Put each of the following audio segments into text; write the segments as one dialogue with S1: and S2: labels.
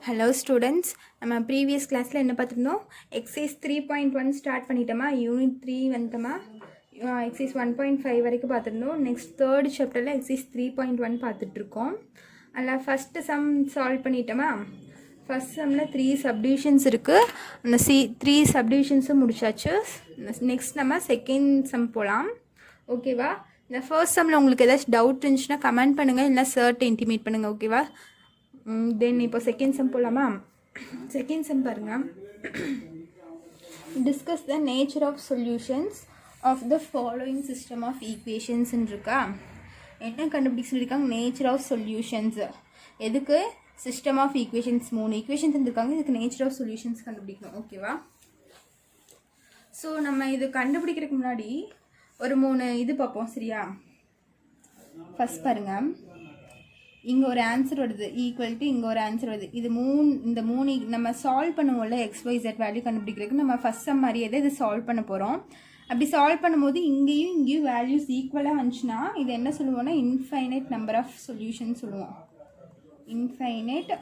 S1: Hello students, நம்ம previous classல என்ன பார்த்திருந்தோம் exercise 3.1 ஸ்டார்ட் பண்ணிட்டோமா யூனிட் 3 வந்துட்டோமா exercise 1.5 வரைக்கும் பார்த்திருந்தோம் next third chapterல exercise 3.1 பார்த்துட்டு இருக்கோம் அதில் first sum solve பண்ணிட்டோமா first sumல 3 subdivisions இருக்கு அந்த 3 subdivisions முடிச்சாச்சு next நம்ம second sum போலாம் ஓகேவா இந்த first sumல உங்களுக்கு ஏதாச்சும் டவுட் இருந்துச்சுன்னா கமெண்ட் பண்ணுங்க இல்ல sir இன்டிமேட் பண்ணுங்க ஓகேவா தென் இப்போ செகண்ட் சம் போலாமா செகண்ட் சம் பாருங்க discuss the nature of solutions of the following system of equations இருக்கா என்ன கண்டுபிடிக்க சொல்லியிருக்காங்க நேச்சர் ஆஃப் சொல்யூஷன்ஸ் எதுக்கு சிஸ்டம் ஆஃப் ஈக்குவேஷன்ஸ் 3 ஈக்குவேஷன்ஸ் இருக்காங்க இதுக்கு நேச்சர் ஆஃப் சொல்யூஷன்ஸ் கண்டுபிடிக்கணும் ஓகேவா ஸோ நம்ம இது கண்டுபிடிக்கிறதுக்கு முன்னாடி ஒரு 3 இது பார்ப்போம் சரியா ஃபர்ஸ்ட் பாருங்க இங்கே ஒரு ஆன்சர் வருது ஈக்குவல் டு இங்கே ஒரு ஆன்சர் வருது இது இந்த மூணு நம்ம சால்வ் பண்ணுவோம்ல XYZ வேல்யூ கண்டுபிடிக்கிறதுக்கு நம்ம ஃபஸ்ட் சம் மாதிரியே தான் இது சால்வ் பண்ண போகிறோம் அப்படி சால்வ் பண்ணும்போது இங்கேயும் வேல்யூஸ் ஈக்குவலாக வந்துச்சுன்னா இது என்ன சொல்லுவோம்னா இன்ஃபைனைட் நம்பர் ஆஃப் சொல்யூஷன் சொல்லுவோம் இன்ஃபைனைட்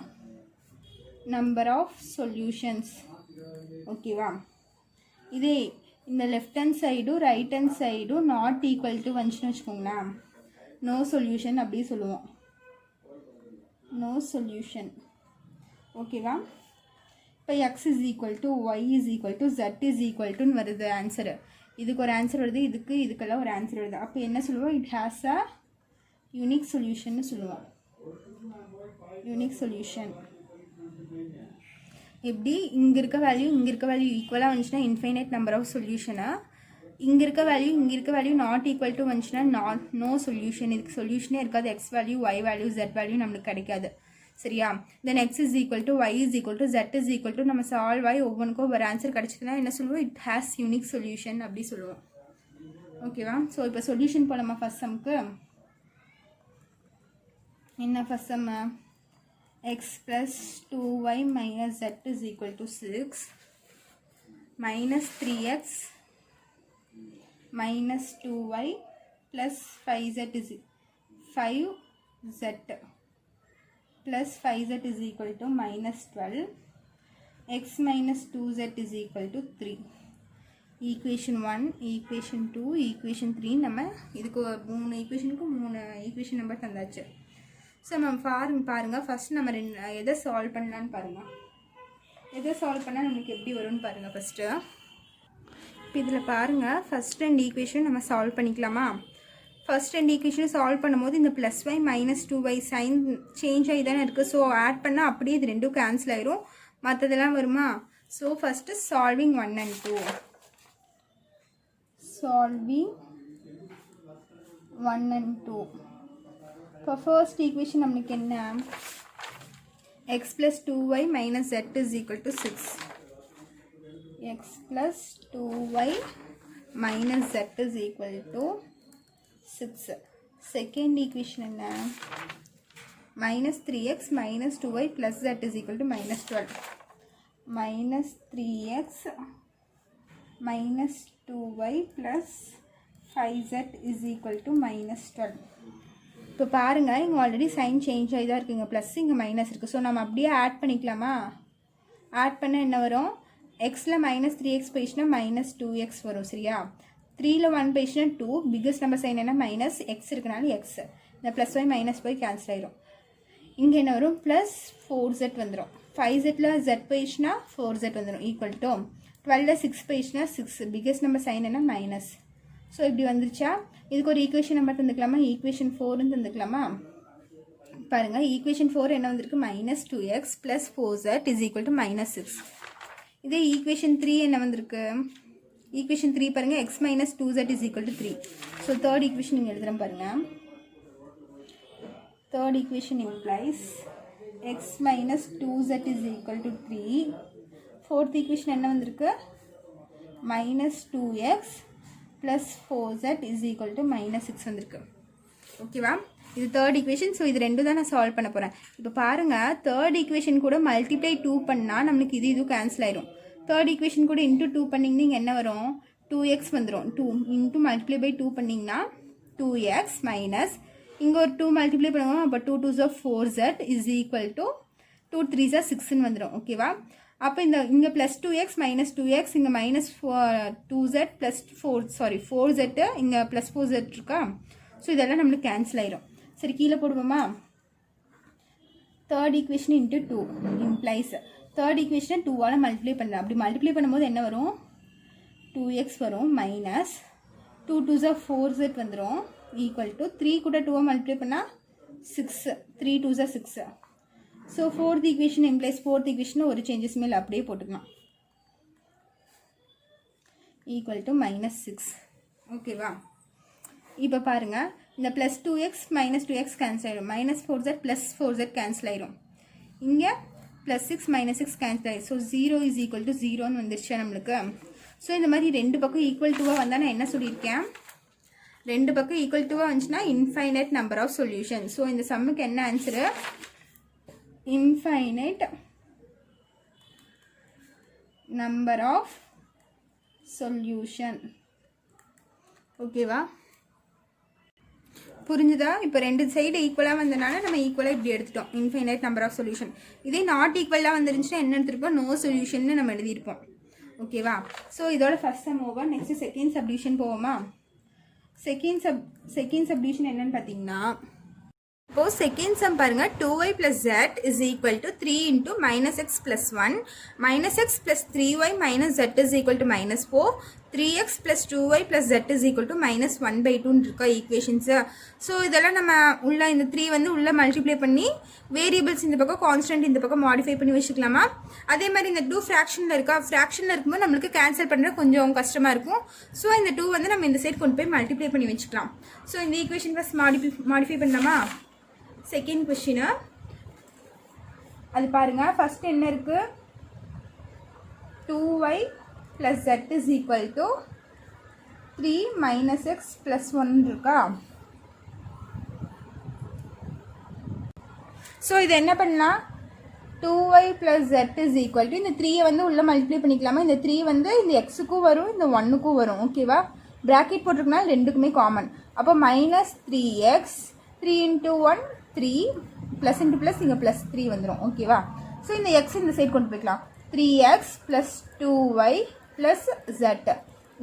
S1: நம்பர் ஆஃப் சொல்யூஷன்ஸ் ஓகேவா இதே இந்த லெஃப்ட் ஹேண்ட் சைடும் ரைட் ஹேண்ட் சைடும் நாட் ஈக்குவல் டு வந்துச்சுன்னு வச்சுக்கோங்களேன் நோ சொல்யூஷன் அப்படி சொல்லுவோம் no solution ஓகேவா இப்போ x is equal to y is equal to z is equal to வருது ஆன்சர் இதுக்கு ஒரு ஆன்சர் வருது இதுக்கெல்லாம் ஒரு ஆன்சர் வருது அப்போ என்ன சொல்லுவோம் it has a unique solution சொல்லுவோம் unique solution எப்படி இங்கே இருக்க வேல்யூ ஈக்குவலாக வந்துச்சுன்னா இன்ஃபைனைட் நம்பர் ஆஃப் சொல்யூஷனை இங்கே இருக்க வேல்யூ நாட் ஈக்குவல் டு வந்துச்சுன்னா நோ சொல்யூஷன் இதுக்கு சொல்யூஷனே இருக்காது x value y value z value நம்மளுக்கு கிடைக்காது சரியா then x is equal to y is equal to z is equal to நம்ம சால்வ் ஆகி ஒவ்வொன்றுக்கும் ஒரு ஆன்சர் கிடைச்சதுன்னா என்ன சொல்லுவோம் இட் ஹேஸ் யூனிக் சொல்யூஷன் அப்படி சொல்லுவோம் ஓகேவா ஸோ இப்போ சொல்யூஷன் போலாமா ஃபர்ஸ்ட் சம்க்கு என்ன first sum X plus 2y minus Z is equal to 6 minus 3x minus 2y plus 5z is 5z plus 5z is equal to minus 12 x minus 2z is equal to 3 equation 1 equation 2 equation 3 நம்ம இதுக்கு 3 ஈக்குவேஷனுக்கு 3 equation number தந்தாச்சு so நம்ம பாருங்க first நம்ம எதை solve பண்ணலான்னு பாருங்க எதை solve பண்ணால் நமக்கு எப்படி வரும்னு பாருங்க ஃபர்ஸ்ட்டு இப்போ இதில் பாருங்கள் ஃபஸ்ட் ரெண்டு ஈக்குவேஷன் நம்ம சால்வ் பண்ணிக்கலாமா ஃபஸ்ட் ரெண்டு ஈக்குவேஷன் சால்வ் பண்ணும்போது இந்த plus Y minus 2y sign change ஆகி தானே இருக்குது ஸோ ஆட் பண்ணால் அப்படியே இது ரெண்டும் கேன்சல் ஆயிரும் மற்றதெல்லாம் வருமா so first solving 1 and 2 solving 1 and 2 இப்போ ஃபர்ஸ்ட் ஈக்குவேஷன் நம்மளுக்கு என்ன x plus 2y minus z is equal to 6 x plus 2y minus z is equal to 6 second equation என்ன minus 3x minus 2y plus z is equal to minus 12 minus 3x minus 2y plus 5z is equal to minus 12 இப்போ பாருங்க இங்கே already sign change ஆகி தான் இருக்குங்க plus இங்கே minus இருக்குது so நம்ம அப்படியே ஆட் பண்ணிக்கலாமா ஆட் பண்ண என்ன வரும் எக்ஸில் மைனஸ் 3x போயிடுச்சுன்னா மைனஸ் 2x வரும் சரியா 3ல் 1 போயிடுச்சுன்னா 2 பிக்கஸ்ட் நம்பர் சைன் என்ன மைனஸ் எக்ஸ் இருக்கனால எக்ஸ் இந்த ப்ளஸ் ஒய் மைனஸ் போய் கேன்சல் ஆயிரும் இங்கே என்ன வரும் ப்ளஸ் 4z வந்துடும் 5zல z போயிடுச்சுன்னா 4z வந்துடும் ஈக்குவல் டு 12ல் 6 போயிடுச்சுன்னா 6 பிக்கஸ்ட் நம்பர் சைன் என்ன மைனஸ் ஸோ இப்படி வந்துருச்சா இதுக்கு ஒரு ஈக்குவேஷன் நம்பர் தந்துக்கலாமா ஈக்குவேஷன் 4ன்னு தந்துக்கலாமா பாருங்கள் ஈக்குவேஷன் 4 என்ன வந்திருக்கு minus 2x plus 4z is equal to minus 6 இதே ஈக்குவேஷன் 3 என்ன வந்திருக்கு ஈக்குவேஷன் 3 பாருங்க x minus 2z is equal to 3 so third equation நீங்கள் எழுதுகிறேன் பாருங்கள் third equation implies x minus 2z is equal to 3 fourth equation என்ன வந்திருக்கு minus 2x plus 4z is equal to minus 6 வந்திருக்கு ஓகேவா இது தேர்ட் ஈக்குவேஷன் ஸோ இது ரெண்டும் தான் நான் சால்வ் பண்ண போகிறேன் இப்போ பாருங்கள் தேர்ட் ஈக்குவேஷன் கூட மல்டிப்ளை 2 பண்ணால் நம்மளுக்கு இது கேன்சல் ஆயிரும் தேர்ட் ஈக்குவேஷன் கூட இன்ட்டு 2 பண்ணிங்கன்னா இங்கே என்ன வரும் 2x வந்துடும் 2 இன்ட்டு மல்டிப்ளை பை 2 பண்ணிங்கன்னா 2x மைனஸ் இங்கே ஒரு 2 மல்டிப்ளை பண்ணுவோம் அப்போ 2 2s of 4z is equal to 2 3s are 6ன்னு வந்துடும். ஓகேவா? அப்போ இங்கே ப்ளஸ் 2x மைனஸ் 2x இங்கே மைனஸ் 2z ப்ளஸ் 4z இங்கே ப்ளஸ் 4z இருக்கா? ஸோ இதெல்லாம் நம்மளுக்கு கேன்சல் ஆயிரும். சரி, கீழே போடுவோமா? Third equation into 2 implies third ஈக்குவேஷனை 2ஆல் மல்டிப்ளை பண்ணுறேன். அப்படி மல்டிப்ளை பண்ணும்போது என்ன வரும்? 2x வரும் மைனஸ் 2 2s are 4z வந்துடும் ஈக்குவல் டு 3 கூட 2 மல்டிப்ளை பண்ணால் 6 3 2s are 6. So fourth equation implies fourth equation ஒரு சேஞ்சஸ் மேலே அப்படியே போட்டுக்கலாம். Equal to minus 6. ஓகேவா? இப்போ பாருங்கள், இந்த plus 2x minus 2x cancel ஆயிடும். Minus 4z plus 4z cancel ஆயிடும். இங்கே ப்ளஸ் 6 மைனஸ் 6 கேன்சல் ஆயிடும். ஸோ 0 இஸ் ஈக்குவல் டு 0ன்னு வந்துருச்சு நம்மளுக்கு. ஸோ இந்த மாதிரி ரெண்டு பக்கம் ஈக்குவல் டுவாக வந்தால் நான் என்ன சொல்லியிருக்கேன்? ரெண்டு பக்கம் ஈக்குவல் டுவாக வந்துச்சுன்னா infinite number of solution. So இந்த சம்முக்கு என்ன answer? Infinite number of solution. ஓகேவா? புரிஞ்சுதா? இப்போ ரெண்டு சைடு ஈக்குவலாக வந்தனால நம்ம ஈக்குவலாக இப்படி எடுத்துட்டோம், இன்ஃபைனைட் நம்பர் ஆஃப் சொல்யூஷன். இதே நாட் ஈக்குவலாக வந்துருந்துச்சுன்னா என்ன எடுத்துருப்போம்? நோ சொல்யூஷன் நம்ம எழுதியிருப்போம். ஓகேவா? ஸோ இதோட first sum over. Next second subdivision போவோமா? செகண்ட் சப்டிவிஷன் என்னன்னு பார்த்தீங்கன்னா, இப்போ செகண்ட் சம் பாருங்க, 2y plus z is equal to 3 into minus x plus 1 minus x plus 3y minus z is equal to minus 4 3x plus 2y plus z is equal to minus 1 by 2 இருக்கா equations. So இதெல்லாம் நம்ம உள்ள இந்த 3 வந்து உள்ள multiply பண்ணி variables இந்த பக்கம் கான்ஸ்டன்ட் இந்த பக்கம் மாடிஃபை பண்ணி வச்சுக்கலாமா? அதே மாதிரி இந்த 2 ஃப்ராக்ஷனில் இருக்கா? ஃப்ராக்ஷனில் இருக்கும்போது நம்மளுக்கு கேன்சல் பண்ணுற கொஞ்சம் கஷ்டமாக இருக்கும். ஸோ இந்த 2 வந்து நம்ம இந்த சைட் கொண்டு போய் மல்டிப்ளை பண்ணி வச்சுக்கலாம். ஸோ இந்த ஈக்குவேஷன் ஃபஸ்ட் மாடிஃபை பண்ணலாமா? செகண்ட் கொஸ்டின் அது பாருங்க. ஃபர்ஸ்ட் என்ன இருக்கு? 2y plus z is equal to 3 minus x plus 1 இருக்கா? ஸோ இது என்ன பண்ணலாம்? 2y plus z is equal to இந்த 3 வந்து உள்ள மல்டிப்ளை பண்ணிக்கலாமா? இந்த 3 வந்து இந்த எக்ஸுக்கும் வரும், இந்த 1க்கும் வரும். ஓகேவா? பிராக்கெட் போட்டிருக்கனால ரெண்டுக்குமே காமன். அப்போ minus 3x 3 into 1 3 plus into plus இங்கே ப்ளஸ் 3 வந்துடும். ஓகேவா? ஸோ இந்த எக்ஸ் இந்த சைட் கொண்டு போய்க்கலாம். 3x plus 2y plus z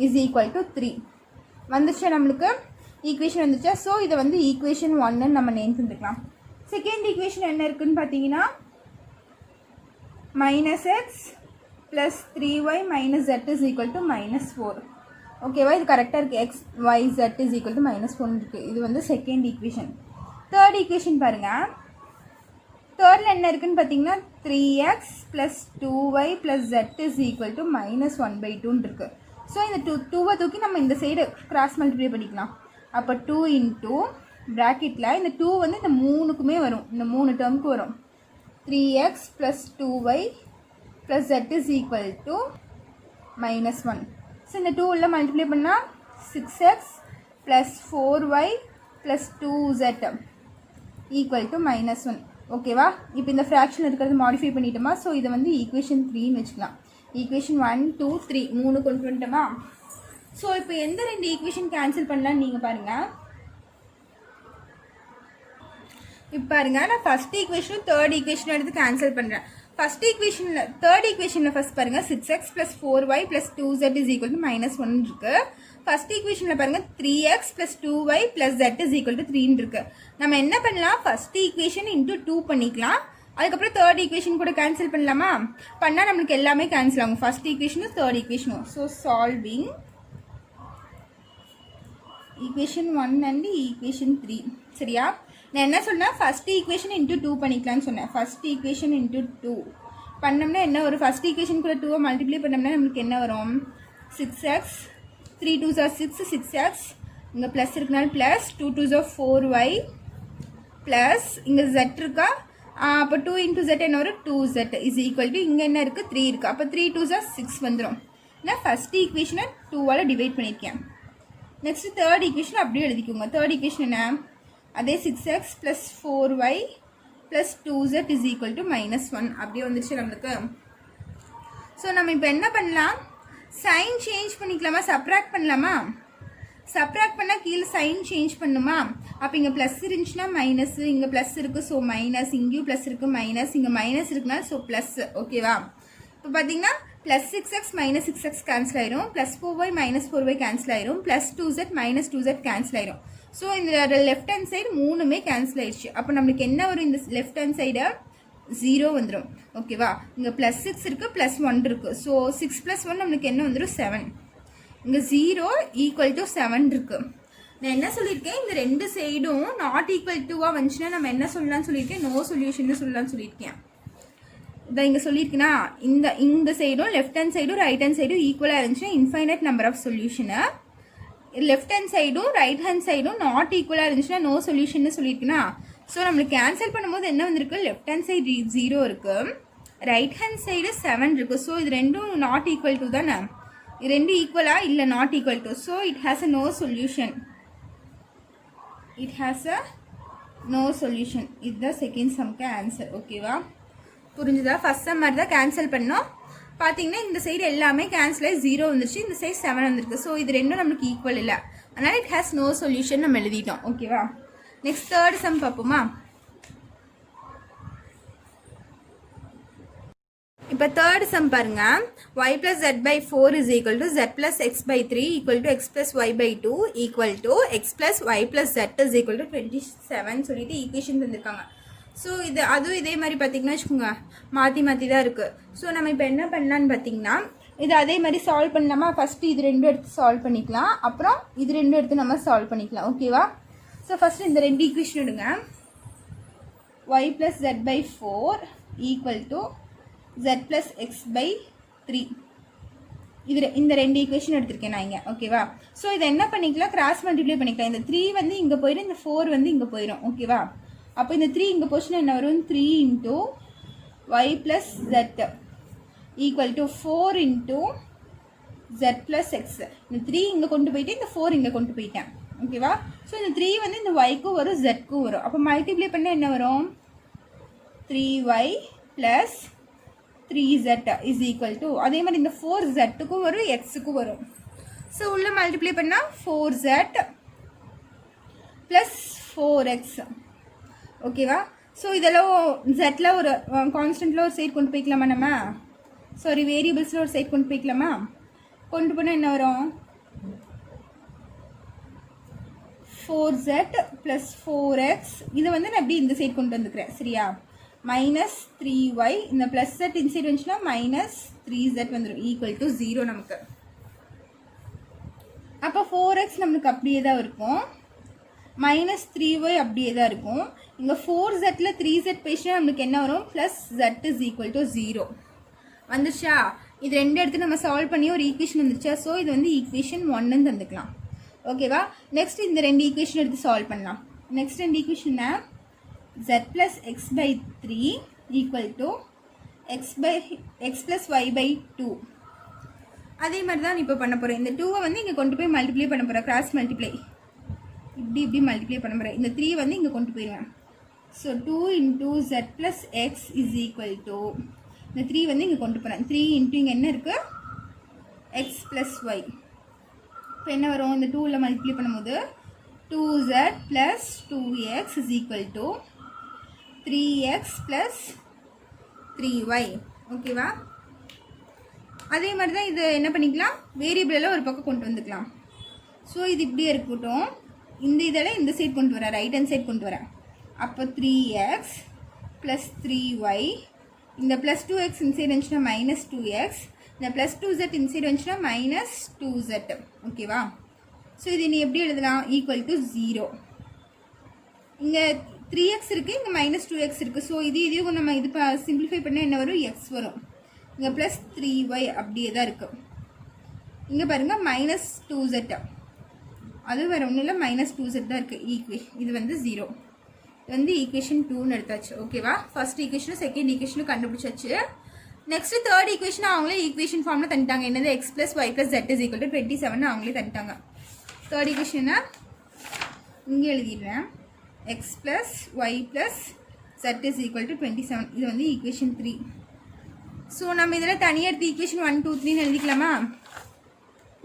S1: is equal to 3 வந்துச்சா? நம்மளுக்கு ஈக்குவேஷன் வந்துச்சா? ஸோ இதை வந்து ஈக்குவேஷன் 1ன்னு நம்ம நேம் பண்ணிக்கலாம். செகண்ட் ஈக்குவேஷன் என்ன இருக்குன்னு பார்த்தீங்கன்னா, minus x plus 3y minus z is equal to minus 4. ஓகேவா? இது கரெக்டாக இருக்குது. X y z is equal to minus 4 இருக்குது. இது வந்து செகண்ட் ஈக்குவேஷன். தேர்ட் ஈக்குவேஷன் பாருங்கள். தேர்டில் என்ன இருக்குன்னு பார்த்தீங்கன்னா, 3x plus 2y plus z is equal to minus 1 by 2 இருக்குது. ஸோ இந்த 2வை தூக்கி நம்ம இந்த சைடு கிராஸ் மல்டிப்ளை பண்ணிக்கலாம். அப்போ 2 இன்ட்டு ப்ராக்கெட்டில் இந்த 2 வந்து இந்த 3க்குமே வரும், இந்த 3 டேர்முக்கு வரும். 3x plus 2y plus z is equal to minus 1. So இந்த 2 உள்ள மல்டிப்ளை பண்ணால் 6x plus 4y plus 2z equal to minus 1. ஓகேவா? இப்போ இந்த ஃப்ராக்ஷன் இருக்கிறது மாடிஃபை பண்ணிட்டோமா? ஸோ இதை வந்து ஈக்குவேஷன் 3ன்னு வச்சுக்கலாம். ஈக்குவேஷன் 1 2 3 3 கொண்டு வந்துட்டோமா? ஸோ இப்போ எந்த ரெண்டு ஈக்குவேஷன் கேன்சல் பண்ணலான்னு நீங்கள் பாருங்கள். இப்போ பாருங்கள், நான் ஃபஸ்ட் ஈக்குவேஷனும் தேர்ட் ஈக்குவேஷனும் எடுத்து கேன்சல் பண்ணுறேன். ஃபஸ்ட் ஈக்குவேஷனில் தேர்ட் ஈக்குவேஷனில் ஃபஸ்ட் பாருங்கள், 6x plus 4y plus 2z is equal to minus 1 இருக்குது. ஃபர்ஸ்ட் ஈக்குவேஷனில் பாருங்கள், 3x plus 2y plus z is equal to 3 இருக்குது. நம்ம என்ன பண்ணலாம்? ஃபஸ்ட் ஈக்குவேஷன் இன்ட்டு 2 பண்ணிக்கலாம். அதுக்கப்புறம் தேர்ட் ஈக்குவேஷன் கூட கேன்சல் பண்ணலாமா? பண்ணால் நம்மளுக்கு எல்லாமே கேன்சல் ஆகும், ஃபஸ்ட் ஈக்குவேஷனும் தேர்ட் ஈக்குவேஷனும். So solving equation 1 and equation 3. சரியா? நான் என்ன சொன்னேன்? ஃபஸ்ட் ஈக்குவேஷன் இன்ட்டு 2 பண்ணிக்கலாம்னு சொன்னேன். ஃபஸ்ட் ஈக்குவேஷன் இன்ட்டு 2 பண்ணோம்னா என்ன ஒரு ஃபஸ்ட் ஈக்குவேஷன் கூட 2வை மல்டிப்ளை பண்ணோம்னா நம்மளுக்கு என்ன வரும்? 6x 3 2s are 6 6x இங்கே ப்ளஸ் இருக்கனால plus 2 2s are 4y plus இங்கே z இருக்கா? அப்போ 2 இன்ட்டு z என்ன வரும்? 2z இஸ் ஈக்குவல் டு இங்கே என்ன இருக்குது? 3 இருக்குது. அப்போ 3 2s are 6 வந்துடும். நான் ஃபஸ்ட் ஈக்குவேஷனை 2வால் டிவைட் பண்ணியிருக்கேன். நெக்ஸ்ட் தேர்ட் ஈக்குவேஷன் அப்படியே எழுதிக்கோங்க. தேர்ட் ஈக்குவேஷன் என்ன? அதே 6x plus 4y plus 2z is equal to minus 1 அப்படியே வந்துருச்சு நம்மளுக்கு. ஸோ நம்ம இப்போ என்ன பண்ணலாம்? சைன் சேஞ்ச் பண்ணிக்கலாமா? சப்ராக்ட் பண்ணலாமா? சப்ராக்ட் பண்ணால் கீழே சைன் சேஞ்ச் பண்ணுமா? அப்போ இங்கே ப்ளஸ் இருந்துச்சுன்னா மைனஸ், இங்கே ப்ளஸ் இருக்குது ஸோ மைனஸ், இங்கேயும் ப்ளஸ் இருக்குது மைனஸ், இங்கே மைனஸ் இருக்குன்னா ஸோ ப்ளஸ். ஓகேவா? இப்போ பார்த்தீங்கன்னா plus 6x minus 6x cancel ஆயிரும், plus 4y minus 4y cancel ஆயிரும், plus 2z minus 2z cancel ஆயிரும். ஸோ இந்த லெஃப்ட் ஹேண்ட் சைடு மூணுமே கேன்சல் ஆயிடுச்சு. அப்போ நம்மளுக்கு என்ன வரும்? இந்த லெஃப்ட் ஹேண்ட் சைடை 0 வந்துடும். ஓகேவா? இங்கே ப்ளஸ் 6 இருக்குது, ப்ளஸ் 1 இருக்குது. ஸோ 6 + 1 நம்மளுக்கு என்ன வந்துடும்? 7. இங்கே 0 = 7 இருக்குது. நான் என்ன சொல்லியிருக்கேன்? இந்த ரெண்டு சைடும் நாட் ஈக்குவல் டுவாக வந்துச்சுன்னா நம்ம என்ன சொல்லலாம்னு சொல்லியிருக்கேன்? நோ சொல்யூஷன் சொல்லலாம்னு சொல்லியிருக்கேன். இதை இங்கே சொல்லியிருக்கேன்னா இந்த சைடும் லெஃப்ட் ஹேண்ட் சைடும் ரைட் ஹேண்ட் சைடும் ஈக்குவலாக இருந்துச்சுன்னா infinite number of solution, left hand சைடும் ரைட் ஹேண்ட் சைடும் நாட் ஈக்குவலாக இருந்துச்சுன்னா நோ சொல்யூஷன் சொல்லியிருக்குன்னா, ஸோ நம்மளுக்கு கேன்சல் பண்ணும்போது என்ன வந்திருக்கு? லெஃப்ட் ஹேண்ட் சைடு 0 இருக்குது, ரைட் ஹேண்ட் சைடு 7 இருக்குது. ஸோ இது ரெண்டும் நாட் ஈக்குவல் டு தானே? இது ரெண்டும் ஈக்குவலா? இல்லை, not equal to. So it has a no solution. It has a no solution. இதுதான் செகண்ட் சம்க்கு ஆன்சர். ஓகேவா? புரிஞ்சுதா? ஃபர்ஸ்ட் சம் மாதிரி தான் கேன்சல் பண்ணோம். பார்த்தீங்கன்னா இந்த சைடு எல்லாமே கேன்சல் ஆகி 0 வந்துருச்சு, இந்த சைடு 7 வந்துருக்கு. ஸோ இது ரெண்டும் நமக்கு ஈக்குவல் இல்லை, அதனால் இட் ஹேஸ் நோ சொல்யூஷன் நம்ம எழுதிட்டோம். ஓகேவா? நெக்ஸ்ட் தேர்ட் சம் பார்ப்போமா? இப்போ தேர்ட் சம் பாருங்க. y + z/4 = z + x/3 = x + y/2 = x + y + z = 27 சொல்லிட்டு ஈக்குவேஷன் தந்திருக்காங்க. ஸோ இது அதுவும் இதே மாதிரி பார்த்தீங்கன்னா வச்சுக்கோங்க, மாற்றி மாற்றி தான் இருக்குது. ஸோ நம்ம இப்போ என்ன பண்ணலான்னு பார்த்தீங்கன்னா, இது அதே மாதிரி சால்வ் பண்ணலாமா? ஃபஸ்ட்டு இது ரெண்டும் எடுத்து சால்வ் பண்ணிக்கலாம், அப்புறம் இது ரெண்டும் எடுத்து நம்ம சால்வ் பண்ணிக்கலாம். ஓகேவா? ஸோ ஃபஸ்ட்டு இந்த ரெண்டு ஈக்குவேஷன் எடுங்க. y + z/4 = z + x/3. இந்த ரெண்டு ஈக்குவேஷன் எடுத்திருக்கேன் நான் இங்கே. ஓகேவா? ஸோ இதை என்ன பண்ணிக்கலாம்? கிராஸ் மல்டிப்ளை பண்ணிக்கலாம். இந்த 3 வந்து இங்கே போயிடும், இந்த 4 வந்து இங்கே போயிடும். ஓகேவா? அப்போ இந்த 3 இங்கே போச்சுன்னா என்ன வரும்? 3 × y + z = 4 × z + x. இந்த 3 இங்கே கொண்டு போயிட்டு இந்த 4 இங்கே கொண்டு போயிட்டேன். ஓகேவா? ஸோ இந்த 3 வந்து இந்த yக்கும் வரும், zக்கும் வரும். அப்போ மல்டிப்ளை பண்ணால் என்ன வரும்? 3y + 3z = அதே மாதிரி இந்த 4zக்கும் வரும், xக்கும் வரும். ஸோ உள்ள மல்டிப்ளை பண்ணால் 4z + 4x. ஓகேவா? ஸோ இதெல்லாம் ஜெட்டில் ஒரு கான்ஸ்டன்ட்டில் ஒரு சைட் கொண்டு போய்க்கலாமா? நம்ம சாரி வேரியபிள்ஸில் ஒரு சைட் கொண்டு போய்க்கலாமா? கொண்டு போனால் என்ன வரும்? 4z + 4x. இதை வந்து நான் எப்படி இந்த சைட் கொண்டு வந்துக்கிறேன். சரியா? -3y, இந்த ப்ளஸ் z இந்த சைடு வந்துச்சுன்னா -3z வந்துடும், = 0 நமக்கு. அப்போ 4x நம்மளுக்கு அப்படியே தான் இருக்கும், -3y அப்படியே தான் இருக்கும். இங்கே 4zல 3z பேசினா நம்மளுக்கு என்ன வரும்? +z = 0 வந்துருச்சா? இது ரெண்டு எடுத்து நம்ம சால்வ் பண்ணி ஒரு ஈக்குவேஷன் வந்துருச்சா? ஸோ இது வந்து ஈக்குவேஷன் 1ன்னு தந்துக்கலாம். ஓகேவா? நெக்ஸ்ட் இந்த ரெண்டு ஈக்குவேஷன் எடுத்து சால்வ் பண்ணலாம். நெக்ஸ்ட் ரெண்டு equation z + x/3 = x + y/2. அதே மாதிரி தான் இப்போ பண்ண போகிறேன். இந்த 2 வந்து இங்கே கொண்டு போய் மல்டிப்ளை பண்ண போகிறேன், கிராஸ் மல்டிப்ளை. இப்படி மல்டிப்ளை பண்ண போகிறேன். இந்த 3 வந்து இங்கே கொண்டு போயிடுவேன். ஸோ 2 × z + x = இந்த 3 வந்து இங்கே கொண்டு போகிறேன். 3 × இங்கே என்ன இருக்குது? x + y. இப்போ என்ன வரும்? இந்த 2ல் மல்டிப்ளை பண்ணும்போது 2z + 2x = 3x + 3y. ஓகேவா? அதே மாதிரி தான் இது என்ன பண்ணிக்கலாம்? வேரியபிளெல்லாம் ஒரு பக்கம் கொண்டு வந்துக்கலாம். ஸோ இது இப்படியே இருக்கட்டும். இந்த இதெல்லாம் இந்த சைட் கொண்டு வரேன், ரைட் ஹேண்ட் சைட் கொண்டு வரேன். அப்போ 3x + 3y. இந்த +2x இந்த சைடு வந்துச்சுன்னா -2x. இந்த +2z இந்த சைடு வந்துச்சுன்னா -2z. ஓகேவா? ஸோ இது நீ எப்படி எழுதலாம்? = 0. இங்கே 3x இருக்குது, இங்கே -2x இருக்குது. ஸோ இதையும் நம்ம இது சிம்பிளிஃபை பண்ணால் என்ன வரும்? x வரும். இங்கே +3y அப்படியே தான் இருக்குது. இங்கே பாருங்கள் -2z, அது வேறு ஒன்றும் இல்லை, -2z தான் இருக்குது. இது வந்து 0. இது வந்து ஈக்குவேஷன் 2ன்னு எடுத்தாச்சு. ஓகேவா? ஃபர்ஸ்ட் ஈக்குவேஷனும் செகண்ட் ஈக்குவேஷனும் கண்டுபிடிச்சாச்சு. நெக்ஸ்ட் தேர்ட் ஈக்குவேஷன் அவங்களே ஈக்குவேஷன் ஃபார்மில் தந்துட்டாங்க. என்னது? x + y + z = 27 அவங்களே தந்துட்டாங்க. தேர்ட் ஈக்குவேஷனை இங்கே எழுதிடுறேன். x + y + z = 27. இது வந்து ஈக்குவேஷன் 3. ஸோ நம்ம இதில் தனியாக எடுத்து ஈக்குவேஷன் 1 2 3ன்னு எழுதிக்கலாமா?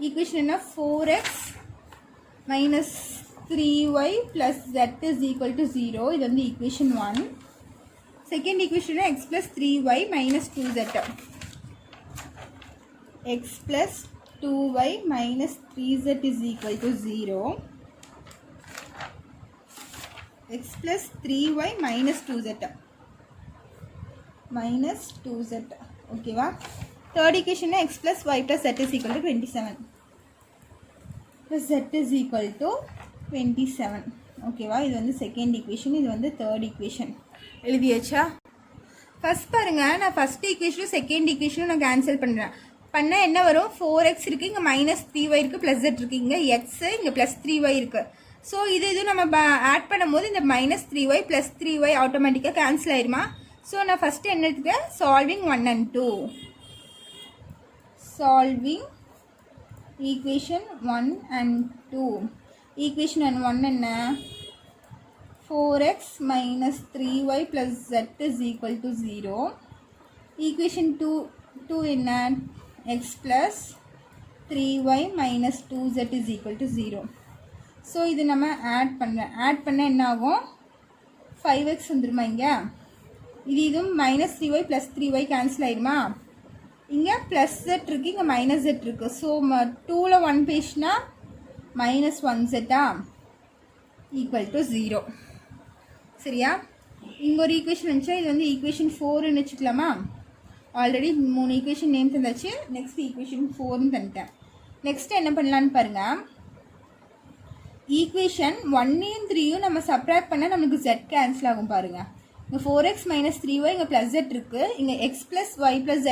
S1: ஈக்குவேஷன் என்ன? 4x - 3y plus z is equal to 0. இது வந்து equation 1. Second equation x plus 3y minus 2z. X plus 2y minus 3z is equal to 0. X plus 3y minus 2z. Minus 2z. Okay va? Third equation x plus y plus z is equal to 27. Plus z is equal to 27. Okay va? இது வந்து second equation. இது வந்து third equation. எழுதியாச்சா? First பாருங்க, நான் first equation second equation நான் cancel பண்றேன். பண்ணா என்ன வரும்? 4x இருக்கு, இங்க minus 3y இருக்கு, plus z இருக்கு, இங்க x, இங்க plus 3y இருக்கு. ஸோ இது நம்ம ஆட் பண்ணும்போது இந்த minus 3y plus 3y ஆட்டோமேட்டிக்காக கேன்சல் ஆயிருமா? ஸோ நான் ஃபஸ்ட்டு என்ன எடுத்துக்கிறேன்? Solving 1 and 2. Solving equation 1 and 2. Equation 1 என்ன? 4x minus 3y plus z is equal to 0. Equation 2 என்ன? x plus 3y minus 2z is equal to 0. So இது நம்ம add பண்ணுறேன். ஆட் பண்ண என்ன ஆகும்? 5x வந்துருமா இங்கே? இதுவும் minus 3y plus 3y cancel ஆயிருமா? இங்கே plus z இருக்குது, இங்கே minus z இருக்குது. ஸோ 2ல் 1 பேசினா minus 1z ஈக்குவல் டு 0. சரியா? இங்கே ஒரு ஈக்குவேஷன் வந்துச்சா, இது வந்து ஈக்குவேஷன் 4ன்னு வச்சுக்கலாமா? ஆல்ரெடி 3 ஈக்குவேஷன் நேம் தந்தாச்சு. நெக்ஸ்ட் ஈக்குவேஷன் 4ன்னு தந்துட்டேன். நெக்ஸ்ட் என்ன பண்ணலான்னு பாருங்கள். ஈக்குவேஷன் 1யும் 3யும் நம்ம சப்ராக்ட் பண்ணால் நமக்கு z கேன்சல் ஆகும் பாருங்கள். இங்கே 4x minus 3y இங்கே ப்ளஸ் z இருக்குது, இங்கே x plus y plus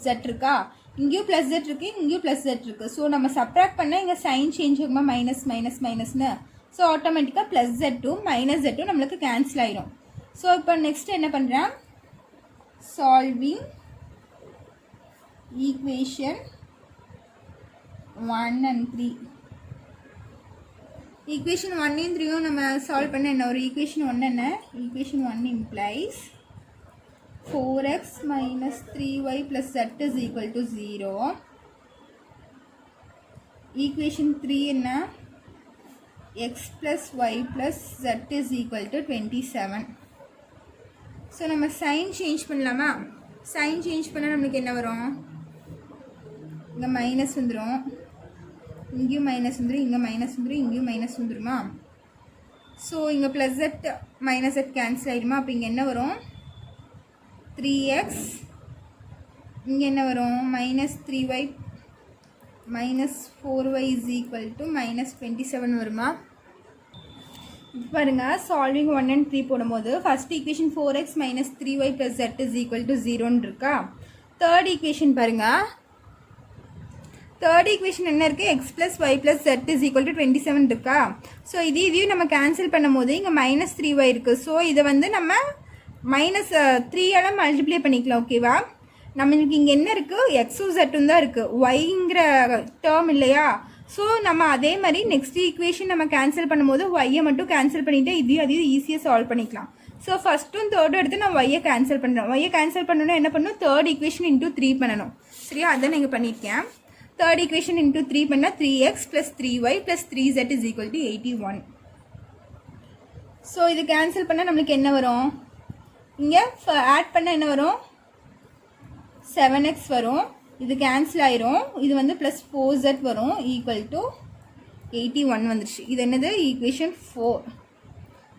S1: z இருக்கா, இங்கேயும் ப்ளஸ் z இருக்குது, இங்கேயும் ப்ளஸ் z இருக்குது. ஸோ நம்ம சப்ராக்ட் பண்ணால் இங்கே சைன் சேஞ்ச் ஆகுமா? மைனஸ் மைனஸ் மைனஸ்னு. ஸோ ஆட்டோமேட்டிக்காக ப்ளஸ் z2 மைனஸ் z2 நம்மளுக்கு கேன்சல் ஆயிரும். ஸோ இப்போ நெக்ஸ்ட் என்ன பண்ணுறேன்? Solving equation 1 and 3. ஈக்குவேஷன் 1யும் 3யும் நம்ம சால்வ் பண்ண என்ன ஒரு ஈக்குவேஷன் 1 என்ன? Equation 1 implies 4x minus 3y plus z is equal to 0. Equation 3 என்ன? x plus y plus z is equal to 27. So நம்ம சைன் சேஞ்ச் பண்ணலாமா? சைன் சேஞ்ச் பண்ணால் நம்மளுக்கு என்ன வரும்? இங்கே மைனஸ் வந்துடும், இங்கேயும் மைனஸ் வந்துடும், இங்கே மைனஸ் வந்துடும், இங்கேயும் மைனஸ் வந்துடுமா? ஸோ இங்கே plus z minus z cancel ஆகிடுமா? அப்போ இங்கே என்ன வரும்? 3x, இங்கே என்ன வரும்? Minus 3y minus 4y is equal to minus 27 வருமா? பாருங்க, சால்விங் 1 and 3 போடும்போது first equation 4x minus 3y plus z is equal to 0ன்னு இருக்கா? தேர்ட் ஈக்குவேஷன் பாருங்க. தேர்ட் ஈக்குவேஷன் என்ன இருக்குது? X plus y plus z is equal to 27 இருக்கா? So இதையும் நம்ம கேன்சல் பண்ணும் போது இங்கே மைனஸ் 3y இருக்குது. ஸோ இதை வந்து நம்ம மைனஸ் 3ஆல் மல்டிப்ளை பண்ணிக்கலாம். ஓகேவா? நம்மளுக்கு இங்கே என்ன இருக்குது? எக்ஸும் ஜெட்டும் தான் இருக்குது, ஒய்ங்கிற டேர்ம் இல்லையா? ஸோ நம்ம அதே மாதிரி நெக்ஸ்ட் ஈக்குவேஷன் நம்ம கேன்சல் பண்ணும்போது ஒய்யை மட்டும் கேன்சல் பண்ணிவிட்டு அதையும் ஈஸியாக சால்வ் பண்ணிக்கலாம். ஸோ ஃபஸ்ட்டும் தேர்டும் எடுத்து நான் ஒய்யை கேன்சல் பண்ணுறேன். ஒய்யை கேன்சல் பண்ணணும்னா என்ன பண்ணணும்? தேர்ட் ஈக்குவேஷன் இன்டூ 3 பண்ணணும். சரியா? அதான் நீங்கள் பண்ணியிருக்கேன். Third equation into 3 பண்ணா 3x plus 3y plus 3z is equal to 81. So இது cancel பண்ணா நம்மளுக்கு என்ன வரும்? இங்க add பண்ணா என்ன வரும்? 7x வரும். இது cancel ஆயிரும். இது வந்து plus 4z வரும் equal to 81 வந்துருச்சு. இது என்னது? equation 4.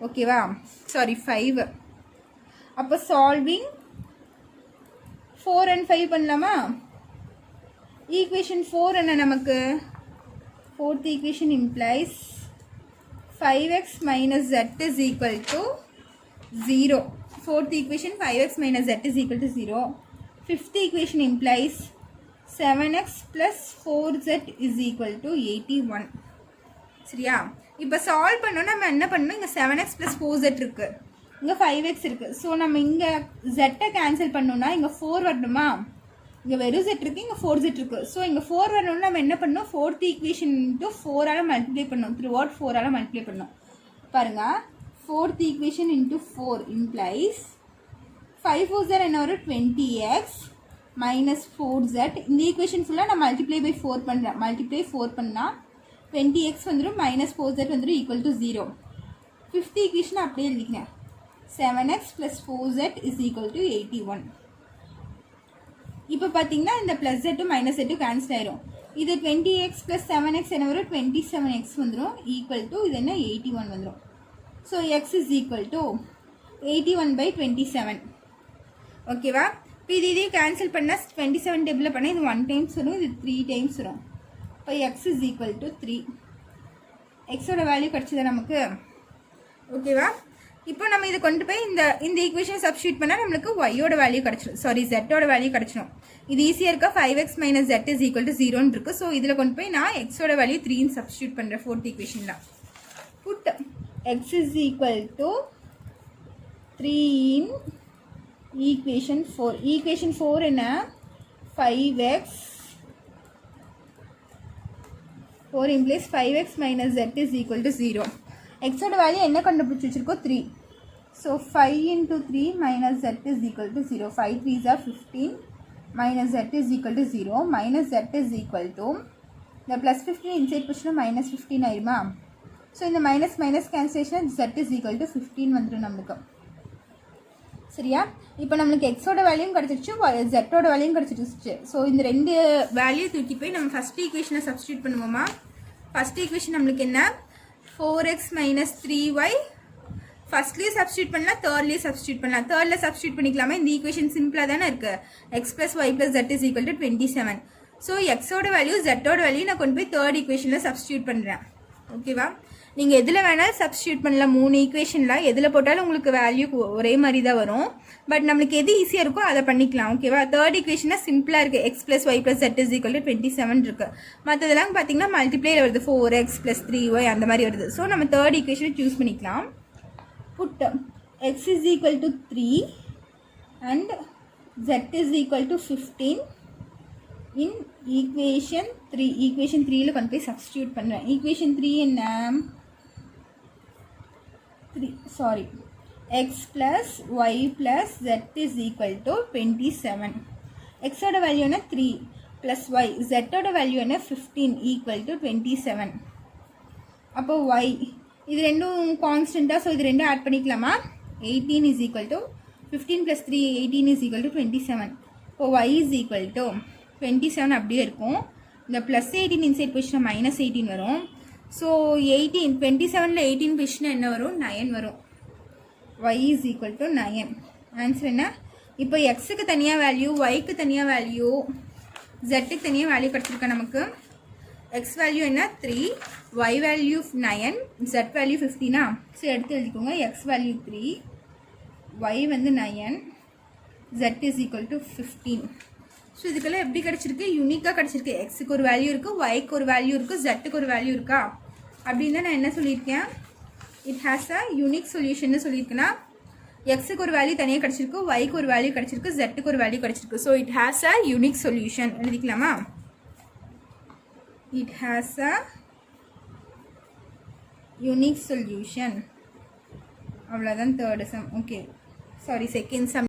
S1: ஓகேவா? சாரி 5. அப்போ solving 4 and 5 பண்ணலாமா? ஈக்குவேஷன் 4 என்ன நமக்கு? Fourth equation implies 5x minus z is equal to 0. Fourth equation 5x minus z is equal to 0. Fifth equation implies 7x plus 4z is equal to 81. சரியா? இப்போ solve பண்ணோம். நம்ம என்ன பண்ணணும்? இங்கே 7x plus 4z இருக்கு, இங்கே 5x இருக்கு. ஸோ நம்ம இங்கே z கேன்சல் பண்ணோம்னா இங்கே 4 வரணுமா? இங்கே வெறும் z இருக்குது, இங்கே 4z இருக்குது. ஸோ இங்கே 4 வரணும்னு நம்ம என்ன பண்ணணும்? ஃபோர்த் ஈக்குவேஷன் இன்ட்டு 4ஆல் மல்டிப்ளை பண்ணணும். த்ரூ அவுட் 4ஆல் மல்டிப்ளை பண்ணணும். பாருங்கள், ஃபோர்த் ஈக்குவேஷன் இன்ட்டு 4 இம்ப்ளைஸ் 5 4 என்ன வரும்? 20x minus 4z. இந்த ஈக்குவேஷன் ஃபுல்லாக நான் மல்டிப்ளை பை 4 பண்ணுறேன். மல்டிப்ளை 4 பண்ணால் 20x வந்துடும் மைனஸ் 4z வந்துடும் ஈக்குவல் டு 0. ஃபிஃப்த் ஈக்குவேஷன் அப்படியே எழுதிக்கிறேன். 7x + 4z is equal to 81. இப்போ பார்த்தீங்கன்னா இந்த plus z minus z cancel ஆயிரும். இது 20x + 7x என்ன வரும் 27x வந்துடும் ஈக்குவல் டு இது என்ன 81 வந்துடும். So x is equal to 81/27. ஓகேவா? இப்போ இதையும் கேன்சல் பண்ணால் 27 டேபிளில் பண்ணால் இது 1 டைம்ஸ் வரும், இது 3 டைம்ஸ் வரும். இப்போ x is equal to 3. எக்ஸோட வேல்யூ கிடச்சிதா நமக்கு? ஓகேவா? இப்போ நம்ம இதை கொண்டு போய் இந்த ஈக்குவேஷன் சப்ஸ்டியூட் பண்ணால் நம்மளுக்கு ஒய்யோட வேல்யூ கிடச்சிடும், சாரி ஜெட்டோட வேல்யூ கிடச்சிடும். இது ஈஸியாக இருக்கா? 5x - z is equal to 0 இருக்குது. ஸோ இதில் கொண்டு போய் நான் எக்ஸோட வேல்யூ 3 சப்ஸ்டியூட் பண்ணுறேன் ஃபோர்த் ஈக்குவேஷனில். Put x is equal to 3 in equation 4. Equation 4 என்ன? 5x 4 implies 5x - z is equal to 0. எக்ஸோட வேல்யூ என்ன கண்டுபிடிச்சி வச்சுருக்கோம் 3. So 5 × 3 - z is equal to 0. 5 3s are 15 - z is equal to 0. - z is equal to இந்த plus 15 inside போச்சுன்னா -15 ஆயிருமா? So இந்த minus cancellation z is equal to 15 வந்துடும் நம்மளுக்கு. சரியா? இப்போ நம்மளுக்கு எக்ஸோட வேல்யூவும் கிடச்சிருச்சு, ஜெட்டோட வேல்யூவும் கிடச்சிருச்சு. ஸோ இந்த ரெண்டு வேல்யூ தூக்கி போய் நம்ம ஃபஸ்ட் ஈக்குவேஷனை சப்ஸ்டியூட் பண்ணுவோமா? ஃபஸ்ட் ஈக்குவேஷன் நம்மளுக்கு என்ன? 4x - 3y. ஃபர்ஸ்ட்லேயே சப்ஸ்டியூட் பண்ணலாம், தேர்ட்லேயே சப்ஸ்டியூட் பண்ணலாம். தேர்டில் சப்ஸ்டியூட் பண்ணிக்கலாமா? இந்த ஈக்குவேஷன் சிம்பிளாக தானே இருக்குது. x + y + z is equal to 27. So எக்ஸோட வேல்யூ ஜெட்டோட வேல்யூ நான் கொண்டு போய் தேர்ட் ஈக்குவேஷனில் சப்ஸ்டியூட் பண்ணுறேன். ஓகேவா? நீங்கள் எதில் வேணாலும் சப்ஸ்டியூட் பண்ணலாம். 3 ஈக்குவேஷனில் எதில் போட்டாலும் உங்களுக்கு வேல்யூ ஒரே மாதிரி தான் வரும். பட் நம்மளுக்கு எது ஈஸியாக இருக்கோ அதை பண்ணிக்கலாம். ஓகேவா? தேர்ட் ஈக்குவேஷனாக சிம்பிளாக இருக்குது. x + y + z is equal to 27 இருக்குது. மற்றதெல்லாம் பார்த்தீங்கன்னா மல்டிப்ளேயில் வருது, 4x + 3y அந்த மாதிரி வருது. ஸோ நம்ம தேர்ட் ஈக்குவேஷனை சூஸ் பண்ணிக்கலாம். Put x is equal to 3 and z is equal to 15 in equation 3. Equation 3ல் கொண்டு போய் சப்ஸ்டியூட் பண்ணுறேன். ஈக்குவேஷன் 3 என்ன? x + y + z is equal to 27. எக்ஸோட வேல்யூ என்ன? 3 + y. ஜெட்டோட வேல்யூ என்ன? 15 equal to 27. அப்போ y இது ரெண்டும் கான்ஸ்டண்ட்டாக, ஸோ இது ரெண்டும் ஆட் பண்ணிக்கலாமா? 18 is equal to 15 + 3 18 is equal to 27. இப்போ y is equal to 27 அப்படியே இருக்கும். இந்த ப்ளஸ் 18 இன்சைட் போச்சுன்னா -18 வரும். ஸோ 27ல் 18 போச்சுன்னா என்ன வரும்? 9 வரும். y is equal to 9. Answer என்ன? இப்போ எக்ஸுக்கு தனியாக வேல்யூ, ஒய்க்கு தனியாக வேல்யூ, ஜெட்டுக்கு தனியாக வேல்யூ கிடச்சிருக்கா நமக்கு. எக்ஸ் வேல்யூ என்ன? 3, y value 9, z value 15. So எடுத்து எழுதிக்கோங்க. எக்ஸ் வேல்யூ 3, y வந்து 9, z is equal to 15. So இதுக்கெல்லாம் எப்படி கிடச்சிருக்கு? யூனிக்காக கிடச்சிருக்கு. எக்ஸுக்கு ஒரு வேல்யூ இருக்குது, ஒய்க்கு ஒரு வேல்யூ இருக்குது, ஜெட்டுக்கு ஒரு வேல்யூ இருக்கா? அப்படின்னு தான் நான் என்ன சொல்லியிருக்கேன்? It has a unique solution சொல்லியிருக்கேன்னா, எக்ஸுக்கு ஒரு வேல்யூ தனியாக கிடச்சிருக்கு, ஒய்க்கு ஒரு வேல்யூ கிடச்சிருக்கு, ஜெட்டுக்கு ஒரு வேல்யூ கிடச்சிருக்கு. So it has a unique solution எழுதிக்கலாமா? It has a unique solution. அவ்வளோதான் third sum. Okay, sorry second some.